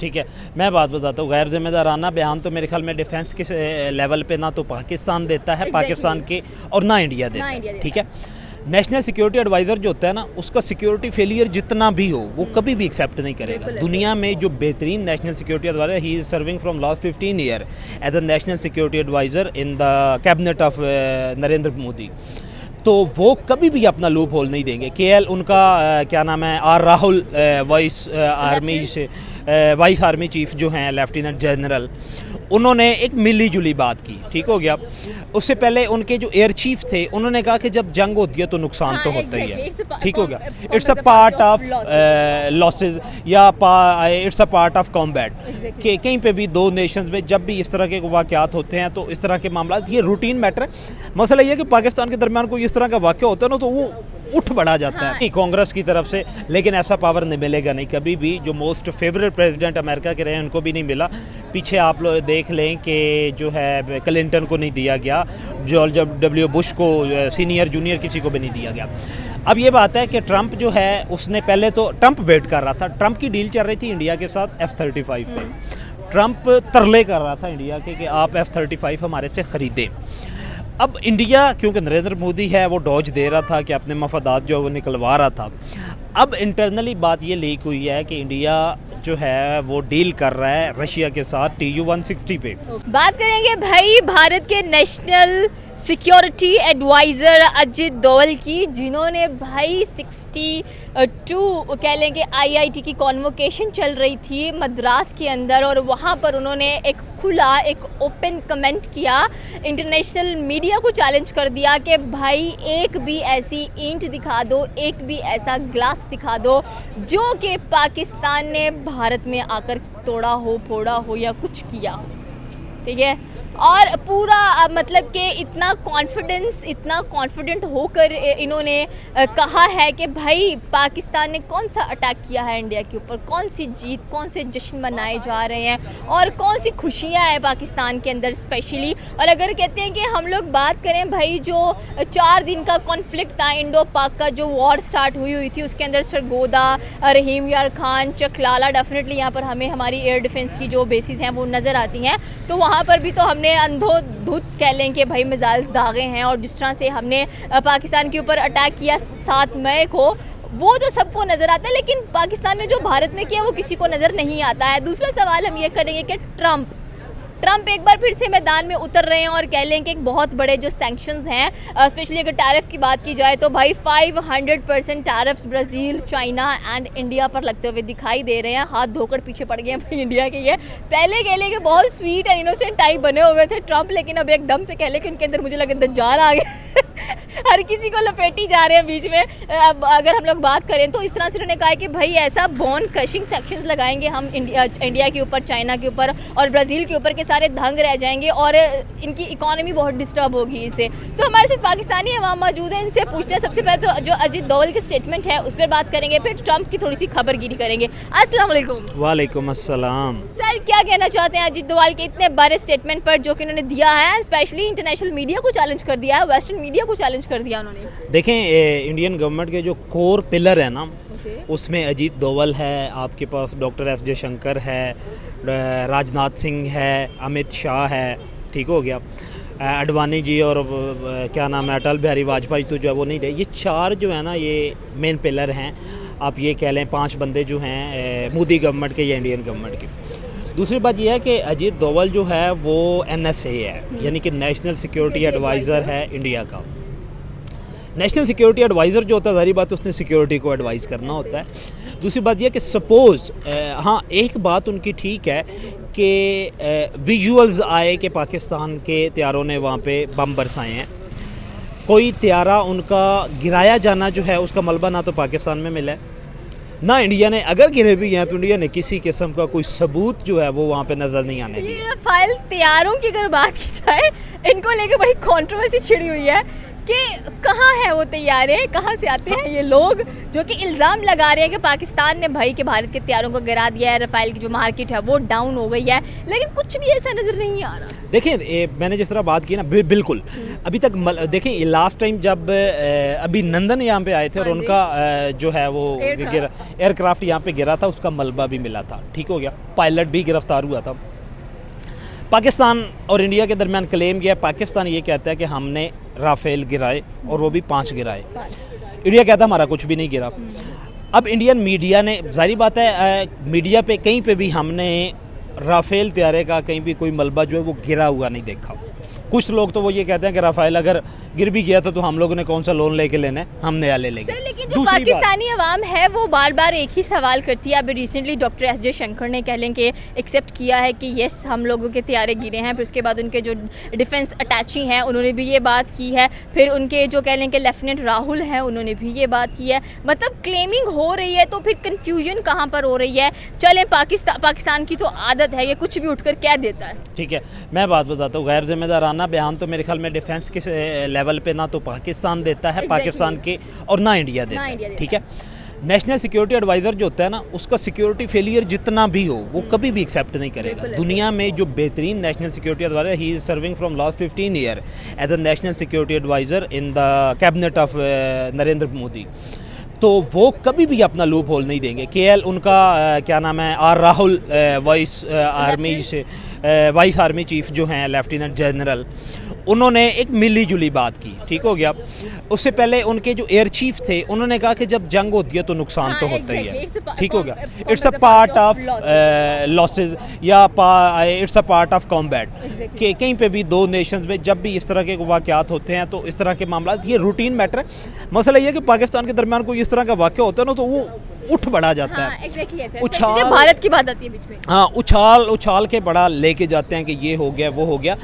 ठीक है, मैं बात बताता हूँ। गैर ज़िम्मेदाराना बयान तो मेरे ख्याल में डिफेंस के लेवल पे ना तो पाकिस्तान देता है पाकिस्तान के, और ना इंडिया देता है। ठीक है, नेशनल सिक्योरिटी एडवाइज़र जो होता है ना, उसका सिक्योरिटी फेलियर जितना भी हो वो कभी भी एक्सेप्ट नहीं करेगा। दुनिया में जो बेहतरीन national security adviser, he is serving from last 15 year as a national security adviser in the cabinet of Narendra Modi. तो वो कभी भी अपना लूप होल नहीं देंगे। केएल उनका क्या नाम है, R Rahul vice army chief जो हैं लेफ्टिनेंट जनरल, उन्होंने एक मिली जुली बात की। ठीक हो गया। उससे पहले उनके जो एयर चीफ थे उन्होंने कहा कि जब जंग होती है तो नुकसान तो होता ही है। ठीक हो गया, it's a part of losses या it's a part of combat. कि कहीं पे भी दो नेशंस में जब भी इस तरह के वाक़यात होते हैं तो इस तरह के मामला, ये रूटीन मैटर है। मसला ये है कि पाकिस्तान के दरमियान कोई इस तरह का वाक़या होता है ना तो वो उठ बढ़ा जाता है कांग्रेस की तरफ से, लेकिन ऐसा पावर नहीं मिलेगा नहीं कभी भी। जो मोस्ट फेवरेट प्रेसिडेंट अमेरिका के रहे हैं उनको भी नहीं मिला। पीछे आप लोग देख लें कि जो है क्लिंटन को नहीं दिया गया, जॉर्ज डब्ल्यू बुश को, सीनियर जूनियर किसी को भी नहीं दिया गया। अब ये बात है कि ट्रंप जो है उसने पहले तो ट्रंप वेट कर रहा था। ट्रंप की डील चल रही थी इंडिया के साथ F-35 पे। ट्रंप तरले कर रहा था इंडिया के कि आप F-35 हमारे से ख़रीदें। अब इंडिया, क्योंकि नरेंद्र मोदी है, वो डॉज दे रहा था कि अपने मफादात जो है वो निकलवा रहा था। अब इंटरनली बात ये लीक हुई है कि इंडिया जो है वो डील कर रहा है रशिया के साथ TU-160 पे। बात करेंगे भाई भारत के national security adviser Ajit Doval की, जिन्होंने भाई 62 कह लें कि IIT की कॉन्वोकेशन चल रही थी मद्रास के अंदर, और वहाँ पर उन्होंने एक खुला, एक ओपन कमेंट किया, इंटरनेशनल मीडिया को चैलेंज कर दिया कि भाई एक भी ऐसी ईंट दिखा दो, एक भी ऐसा ग्लास दिखा दो जो कि पाकिस्तान ने भारत में आकर तोड़ा हो, फोड़ा हो या कुछ किया हो। ठीक है, और पूरा मतलब कि इतना कॉन्फिडेंट होकर इन्होंने कहा है कि भाई पाकिस्तान ने कौन सा अटैक किया है इंडिया के ऊपर, कौन सी जीत, कौन से जश्न मनाए जा रहे हैं और कौन सी खुशियां हैं पाकिस्तान के अंदर स्पेशली। और अगर कहते हैं कि हम लोग बात करें भाई, जो 4 दिन का कॉन्फ्लिक्ट था इंडो पाक का, जो वॉर स्टार्ट हुई थी, उसके अंदर सरगोदा, रहीम यार खान, चकलाला, डेफिनेटली यहाँ पर हमें हमारी एयर डिफेंस की जो बेसिस हैं वो नज़र आती हैं। तो वहाँ पर भी तो हमने अंधोधुत कह लें कि भाई मिसाइल्स दागे हैं, और जिस तरह से हमने पाकिस्तान के ऊपर अटैक किया 7 मई को, वो तो सबको नज़र आता है, लेकिन पाकिस्तान ने जो भारत में किया वो किसी को नज़र नहीं आता है। दूसरा सवाल हम ये करेंगे कि ट्रंप एक बार फिर से मैदान में उतर रहे हैं और कह लें कि एक बहुत बड़े जो सैंक्शंस हैं, स्पेशली अगर टैरिफ की बात की जाए तो भाई 500% tariffs Brazil, China and India पर लगते हुए दिखाई दे रहे हैं। हाथ धोकर पीछे पड़ गए हैं भाई इंडिया के। ये पहले कह लें कि बहुत स्वीट एंड इनोसेंट टाइप बने हुए थे ट्रंप, लेकिन अब एकदम से कह लें कि उनके अंदर मुझे लगे दज्जाल आ गए हर किसी को लपेटी जा रहे हैं बीच में। अब अगर हम लोग बात करें तो इस तरह से उन्होंने कहा है कि भाई ऐसा बोन क्रशिंग सेक्शंस लगाएंगे हम इंडिया के ऊपर, चाइना के ऊपर और ब्राज़ील के ऊपर के सारे दंग रह जाएंगे और इनकी इकोनॉमी बहुत डिस्टर्ब होगी इससे। तो हमारे साथ पाकिस्तानी अवाम मौजूद है, इनसे पूछते हैं। सबसे पहले तो जो अजित डोवल की स्टेटमेंट है उस पर बात करेंगे, फिर ट्रंप की थोड़ी सी खबरगिरी करेंगे। अस्सलाम वालेकुम। वालेकुम अस्सलाम। सर, क्या कहना चाहते हैं अजित डोवल के इतने बड़े स्टेटमेंट पर जो कि उन्होंने दिया है, स्पेशली इंटरनेशनल मीडिया को चैलेंज कर दिया है, वेस्टर्न मीडिया को चैलेंज कर दिया उन्होंने? देखें, इंडियन गवर्नमेंट के जो कोर पिलर है ना, उसमें अजीत डोवल है, आपके पास डॉक्टर एस जयशंकर है, राजनाथ सिंह है, अमित शाह है। ठीक हो गया, अडवाणी जी और क्या नाम है, अटल बिहारी वाजपेयी तो जो है वो नहीं रहे। ये 4 जो है ना, ये मेन पिलर हैं। आप ये कह लें 5 बंदे जो हैं मोदी गवर्नमेंट के या इंडियन गवर्नमेंट के। दूसरी बात यह है कि अजीत डोवल जो है वो NSA है, यानी कि नेशनल सिक्योरिटी एडवाइज़र है इंडिया का। नेशनल सिक्योरिटी एडवाइज़र जो होता है, सारी बात उसने सिक्योरिटी को एडवाइज़ करना होता है। दूसरी बात यह कि सपोज़ हाँ, एक बात उनकी ठीक है कि विजुअल्स आए कि पाकिस्तान के त्यारों ने वहाँ पे बम बरसाए हैं। कोई त्यारा उनका गिराया जाना जो है उसका मलबा ना तो पाकिस्तान में मिला है, ना इंडिया ने, अगर गिरे भी हैं तो इंडिया ने किसी किस्म का कोई सबूत जो है वो वहाँ पे नज़र नहीं आने दिया। फाइल तैयारों की अगर बात की जाए, इनको लेकर बड़ी कंट्रोवर्सी छिड़ी हुई है कि कहाँ है वो तैयारे, कहाँ से आते हैं ये लोग जो कि इल्ज़ाम लगा रहे हैं कि पाकिस्तान ने भाई के भारत के तैयारों को गिरा दिया है, रफ़ाइल की जो मार्केट है वो डाउन हो गई है, लेकिन कुछ भी ऐसा नज़र नहीं आ रहा। देखिए मैंने जिस तरह बात की ना बिल्कुल अभी तक देखें लास्ट टाइम जब अभिनंदन यहाँ पे आए थे और उनका जो है वो एयरक्राफ्ट यहाँ पे गिरा था, उसका मलबा भी मिला था, ठीक हो गया, पायलट भी गिरफ्तार हुआ था। पाकिस्तान और इंडिया के दरमियान क्लेम किया, पाकिस्तान ये कहता है कि हमने राफेल गिराए और वो भी 5 गिराए, इंडिया कहता है हमारा कुछ भी नहीं गिरा। अब इंडियन मीडिया ने, जाहिर बात है मीडिया पे कहीं पे भी हमने राफेल तैयारे का कहीं भी कोई मलबा जो है वो गिरा हुआ नहीं देखा। कुछ लोग तो वो ये कहते हैं कि राफेल अगर गिर भी गया था तो हम लोगों ने कौन सा लोन लेके लेना है, हम नया ले लेंगे। लेकिन जो पाकिस्तानी अवाम है वो बार बार एक ही सवाल करती है। अभी रिसेंटली डॉक्टर एस जे शंकर ने कह लें कि एक्सेप्ट किया है कि यस हम लोगों के तैयारे गिरे हैं, फिर उसके बाद उनके जो डिफेंस अटैची हैं उन्होंने भी ये बात की है, फिर उनके जो कह लें कि लेफ्टिनेंट राहुल हैं उन्होंने भी ये बात की है। मतलब क्लेमिंग हो रही है तो फिर कन्फ्यूजन कहाँ पर हो रही है। चलें पाकिस्तान की तो आदत है ये कुछ भी उठकर कह देता है। ठीक है, मैं बात बताता हूँ, गैर जिम्मेदाराना बयान तो मेरे ख्याल में डिफेंस के लेवल पे ना तो पाकिस्तान देता है, पाकिस्तान के और ना इंडिया देता है, ठीक है। नेशनल सिक्योरिटी एडवाइज़र जो होता है ना, उसका सिक्योरिटी फेलियर जितना भी हो वो कभी भी एक्सेप्ट नहीं करेगा। दुनिया में जो बेहतरीन national security adviser, he is serving from last 15 year as a national security adviser in the cabinet of Narendra Modi, तो वो कभी भी अपना लूप होल नहीं देंगे। केएल उनका क्या नाम है, R Rahul vice army chief जो हैं लेफ्टिनेंट जनरल, उन्होंने एक मिली जुली बात की, ठीक हो गया। उससे पहले उनके जो एयर चीफ थे उन्होंने कहा कि जब जंग होती है तो नुकसान तो होता ही है, ठीक हो गया, it's a part of losses या it's a part of combat, कि कहीं पे भी दो नेशंस में जब भी इस तरह के वाक़यात होते हैं तो इस तरह के मामला ये रूटीन मैटर है। मसला ये है कि पाकिस्तान के दरमियान कोई इस तरह का वाक़या होता है ना तो वो उठ बढ़ा जाता है, उछाल भारत की बात आती है बीच में, हाँ उछाल के बड़ा लेके जाते हैं कि ये हो गया वो हो गया।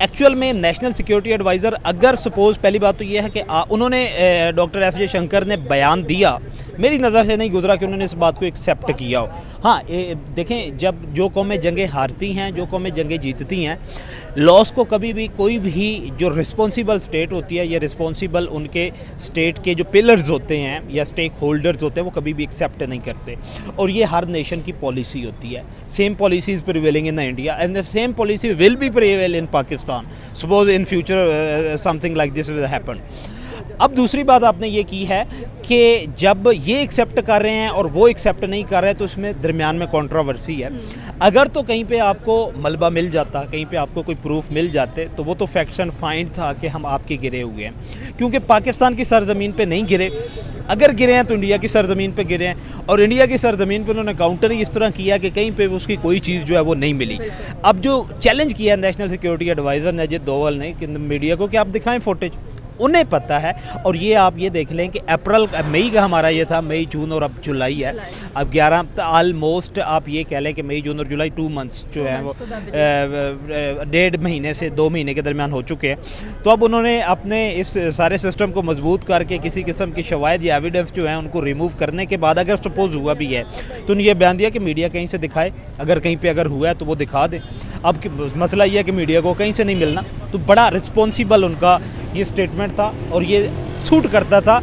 एक्चुअल में नेशनल सिक्योरिटी एडवाइज़र अगर सपोज, पहली बात तो ये है कि उन्होंने डॉक्टर एस जे शंकर ने बयान दिया, मेरी नज़र से नहीं गुजरा कि उन्होंने इस बात को एक्सेप्ट किया हो। हाँ देखें, जब जो कौमें जंगें हारती हैं, जो कौमें जंगें जीतती हैं, लॉस को कभी भी कोई भी जो रिस्पॉन्सिबल स्टेट होती है या रिस्पॉन्सिबल उनके स्टेट के जो पिलर्स होते हैं या स्टेक होल्डर्स होते हैं वो कभी भी एक्सेप्ट नहीं करते, और ये हर नेशन की पॉलिसी होती है। Same policy is prevailing in India and the same policy will be prevail in Pakistan, suppose in future something like this will happen. अब दूसरी बात आपने ये की है कि जब ये एक्सेप्ट कर रहे हैं और वो एक्सेप्ट नहीं कर रहे हैं तो उसमें दरमियान में कंट्रोवर्सी है। अगर तो कहीं पे आपको मलबा मिल जाता, कहीं पे आपको कोई प्रूफ मिल जाते तो वो तो फैक्ट्स एंड फाइंड था कि हम आपके गिरे हुए हैं, क्योंकि पाकिस्तान की सरजमीन पे नहीं गिरे। अगर गिरे हैं तो इंडिया की सरजमीन पे गिरे हैं, और इंडिया की सरजमीन पे उन्होंने काउंटर ही इस तरह किया कि कहीं पे उसकी कोई चीज़ जो है वो नहीं मिली। अब जो चैलेंज किया है नेशनल सिक्योरिटी एडवाइज़र ने अजित डोवाल ने मीडिया को कि आप दिखाएं फुटेज, उन्हें पता है। और ये आप ये देख लें कि मई का हमारा ये था, मई जून और अब जुलाई है, अब 11 ऑलमोस्ट आप ये कह लें कि मई जून और जुलाई 2 मंथ्स जो है वो 1.5 महीने से 2 महीने के दरमियान हो चुके हैं। तो अब उन्होंने अपने इस सारे सिस्टम को मजबूत करके किसी किस्म की शवायद या एविडेंस जो है उनको रिमूव करने के बाद, अगर सपोज हुआ भी है तो उन्होंने ये बयान दिया कि मीडिया कहीं से दिखाए, अगर कहीं पे अगर हुआ है तो वो दिखा दें। अब मसला ये है कि मीडिया को कहीं से नहीं मिलना, तो बड़ा रिस्पॉन्सिबल उनका ये स्टेटमेंट था और ये सूट करता था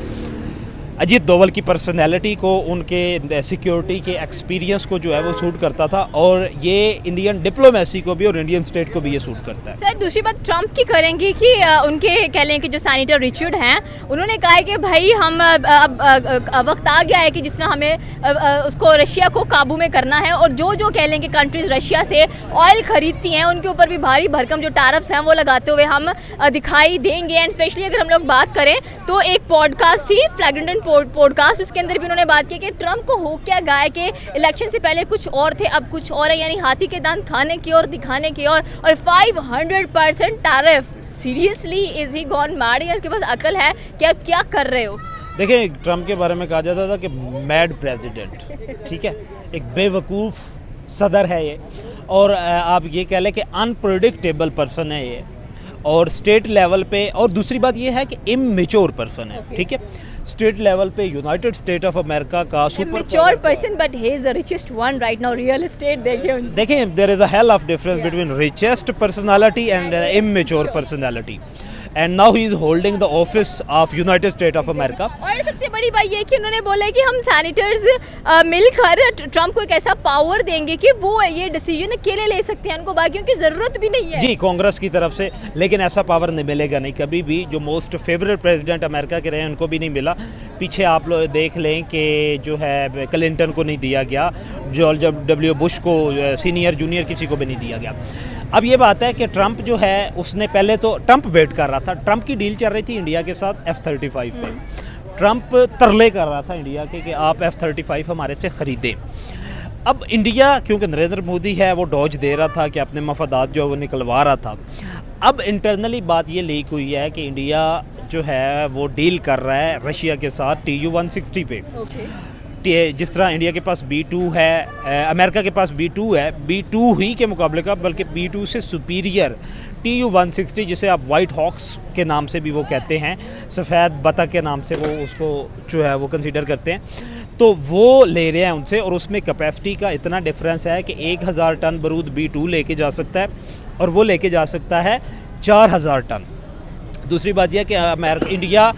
अजीत डोवल की पर्सनैलिटी को, उनके सिक्योरिटी के एक्सपीरियंस को जो है वो सूट करता था, और ये इंडियन डिप्लोमेसी को भी और इंडियन स्टेट को भी ये सूट करता है। सर दूसरी बात ट्रंप की करेंगे कि उनके कह लें कि जो सैनिटर रिचर्ड हैं उन्होंने कहा है कि भाई हम अब वक्त आ गया है कि जिस तरह हमें उसको रशिया को काबू में करना है, और जो कह लें कि कंट्रीज़ रशिया से ऑयल खरीदती हैं उनके ऊपर भी भारी भरकम जो टैरिफ्स हैं वो लगाते हुए हम दिखाई देंगे। एंड स्पेशली अगर हम लोग बात करें तो एक पॉडकास्ट थी फ्लैगरेंट पॉडकास्ट, उसके अंदर भी उन्होंने बात की कि ट्रंप को हो क्या गया कि इलेक्शन से पहले कुछ और थे अब कुछ और है, यानी हाथी के दांत खाने की और दिखाने की और 500% tariff. Seriously is he gone mad, या उसके पास अकल है कि आप क्या कर रहे हो? देखिए, ट्रंप के बारे में कहा जाता था कि मैड प्रेसिडेंट, ठीक है, एक बेवकूफ़ सदर है ये, और आप ये कह लें कि अनप्रेडिक्टेबल पर्सन है ये, और स्टेट लेवल पे, और दूसरी बात ये है कि इमेच्योर पर्सन है, ठीक है। स्टेट लेवल पे यूनाइटेड स्टेट ऑफ अमेरिका का super mature person, but he is the richest one right now. Real estate देखें, there is a hell of difference between richest personality and immature personality. And now he is holding the office of United State of America. और सबसे बड़ी बात ये कि उन्होंने बोला है कि हम सैनिटर्स मिलकर ट्रंप को एक ऐसा पावर देंगे कि वो ये डिसीजन अकेले ले सकते हैं, उनको बाकियों की ज़रूरत भी नहीं है। जी, कांग्रेस की तरफ से, लेकिन ऐसा पावर नहीं मिलेगा नहीं कभी भी। जो मोस्ट फेवरेट प्रेसिडेंट अमेरिका के रहे हैं उनको भी नहीं मिला। पीछे आप लोग देख लें कि जो है क्लिंटन को नहीं दिया गया, जॉर्ज डब्ल्यू बुश को, सीनियर जूनियर किसी को भी नहीं दिया गया। अब ये बात है कि ट्रंप जो है उसने पहले तो ट्रंप वेट कर रहा था, ट्रंप की डील चल रही थी इंडिया के साथ F-35 पे। ट्रंप तरले कर रहा था इंडिया के कि आप F-35 हमारे से ख़रीदें। अब इंडिया, क्योंकि नरेंद्र मोदी है, वो डॉज दे रहा था कि अपने मफादात जो है वो निकलवा रहा था। अब इंटरनली बात ये लीक हुई है कि इंडिया जो है वो डील कर रहा है रशिया के साथ TU-160 पे। जिस तरह इंडिया के पास B-2 है, अमेरिका के पास B-2 है, B-2 ही के मुकाबले का, बल्कि B-2 से सुपीरियर TU-160, जिसे आप वाइट हॉक्स के नाम से भी वो कहते हैं, सफ़ेद बतख के नाम से वो उसको जो है वो कंसीडर करते हैं, तो वो ले रहे हैं उनसे। और उसमें कैपेसिटी का इतना डिफरेंस है कि 1000 टन बारूद B-2 लेके जा सकता है और वो लेके जा सकता है 4000 टन। दूसरी बात यह कि इंडिया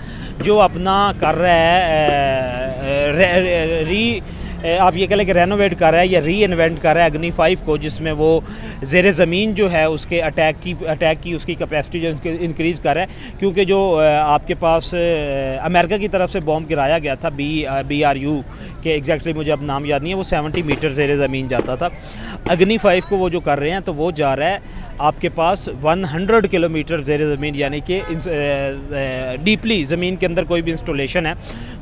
जो अपना कर रहा है आप ये कह लें कि रेनोवेट कर रहा है या री इन्वेंट कर रहा है अग्नि 5 को, जिसमें वो ज़ेर ज़मीन जो है उसके अटैक की उसकी कैपेसिटी जो इंक्रीज़ कर रहा है। क्योंकि जो आपके पास अमेरिका की तरफ से बॉम्ब गिराया गया था BRU के, एग्जैक्टली मुझे अब नाम याद नहीं है, वो 70 मीटर ज़ेर ज़मीन जाता था। अग्नि 5 को वो जो कर रहे हैं तो वो जा रहा है आपके पास 100 किलोमीटर ज़ेर ज़मीन, यानी कि डीपली ज़मीन के अंदर कोई भी इंस्टॉलेशन है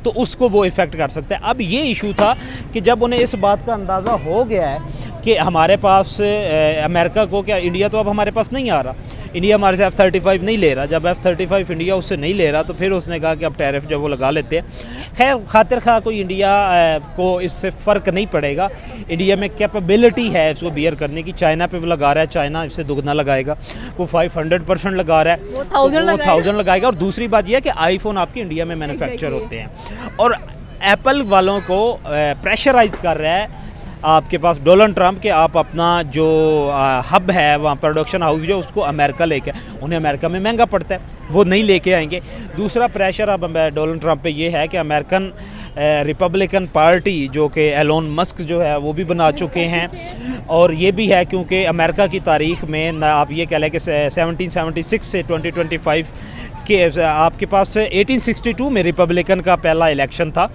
तो उसको वो इफ़ेक्ट कर सकता है। अब ये इशू था कि जब उन्हें इस बात का अंदाज़ा हो गया है कि हमारे पास अमेरिका को, क्या इंडिया तो अब हमारे पास नहीं आ रहा, इंडिया हमारे से F-35 नहीं ले रहा, जब F-35 इंडिया उससे नहीं ले रहा तो फिर उसने कहा कि अब टैरिफ जो वो लगा लेते हैं। खैर खातिर खा कोई इंडिया को इससे फ़र्क नहीं पड़ेगा, इंडिया में कैपेबिलिटी है इसको बियर करने की। चाइना पे वो लगा रहा है, चाइना इससे दुगना लगाएगा, वो 500% लगा रहा है, वो 1000 लगाएगा। और दूसरी बात यह है कि आईफोन आपके इंडिया में मैन्युफैक्चर होते हैं। और एप्पल वालों को प्रेशराइज़ कर रहा है आपके पास डोनाल्ड ट्रंप के, आप अपना जो हब है वहाँ प्रोडक्शन हाउस जो उसको अमेरिका लेके, उन्हें अमेरिका में महंगा पड़ता है, वो नहीं लेके आएंगे। दूसरा प्रेशर अब डोनाल्ड ट्रंप पे ये है कि अमेरिकन रिपब्लिकन पार्टी जो कि एलोन मस्क जो है वो भी बना चुके हैं। और ये भी है क्योंकि अमेरिका की तारीख़ में आप ये कह लें कि 1776 से 2025 के आपके पास 1862 में रिपब्लिकन का पहला इलेक्शन था।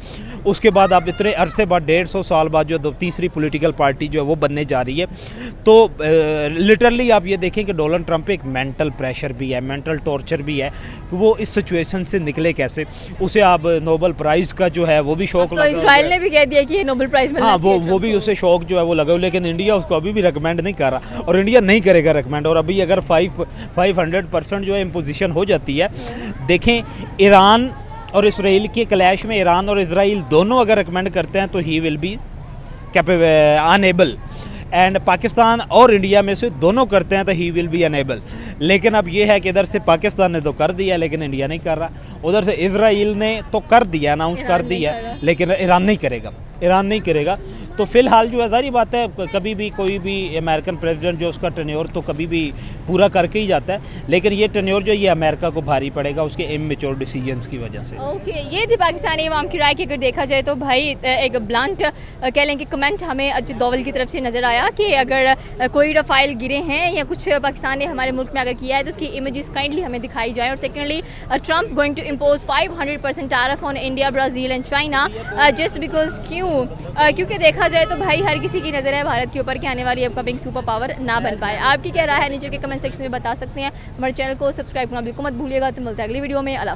उसके बाद आप इतने अरसे बाद 150 साल बाद जो तीसरी पॉलिटिकल पार्टी जो है वो बनने जा रही है। तो लिटरली आप ये देखें कि डोनाल्ड ट्रंप पे एक मेंटल प्रेशर भी है, मेंटल टॉर्चर भी है कि वो इस सिचुएशन से निकले कैसे। उसे आप नोबेल प्राइज़ का जो है वो भी शौक लगा, इजराइल ने भी कह दिया कि ये नोबेल प्राइज़ मिलना चाहिए। हाँ, वो भी उसे शौक जो है वो लगा, लेकिन इंडिया उसको अभी भी रिकमेंड नहीं कर रहा और इंडिया नहीं करेगा रिकमेंड। और अभी अगर 500% जो है इम्पोजिशन हो जाती है, देखें ईरान और इसराइल के क्लैश में ईरान और इसराइल दोनों अगर रिकमेंड करते हैं तो he will be enable, and Pakistan और इंडिया में से दोनों करते हैं तो ही विल बी अनेबल। लेकिन अब ये है कि इधर से पाकिस्तान ने तो कर दिया लेकिन इंडिया नहीं कर रहा, उधर से इसराइल ने तो कर दिया, अनाउंस कर दिया, लेकिन ईरान नहीं करेगा। तो फ़िलहाल जो है ज़ाहिर बात है, कभी भी कोई भी अमेरिकन प्रेसिडेंट जो उसका टेन्योर तो कभी भी पूरा करके ही जाता है, लेकिन ये टेन्योर जो ये अमेरिका को भारी पड़ेगा उसके इमैच्योर डिसीजंस की वजह से। ओके, ये थी पाकिस्तानी अवाम की राय की। अगर देखा जाए तो भाई एक ब्लंट कह लें कि कमेंट हमें अजित डोवल की तरफ से नज़र आया कि अगर कोई रफ़ाइल गिरे हैं या कुछ पाकिस्तान ने हमारे मुल्क में अगर किया है तो उसकी इमेजेस काइंडली हमें दिखाई जाए। और secondly Trump going to impose 500% tariff on India, Brazil and China just because क्योंकि देखा जाए तो भाई हर किसी की नज़र है भारत के ऊपर कि आने वाली अपकमिंग सुपर पावर ना बन पाए। आपकी क्या राय है नीचे के कमेंट सेक्शन में बता सकते हैं। हमारे चैनल को सब्सक्राइब करना बिल्कुल मत भूलिएगा। तो मिलते हैं अगली वीडियो में। अल्लाह।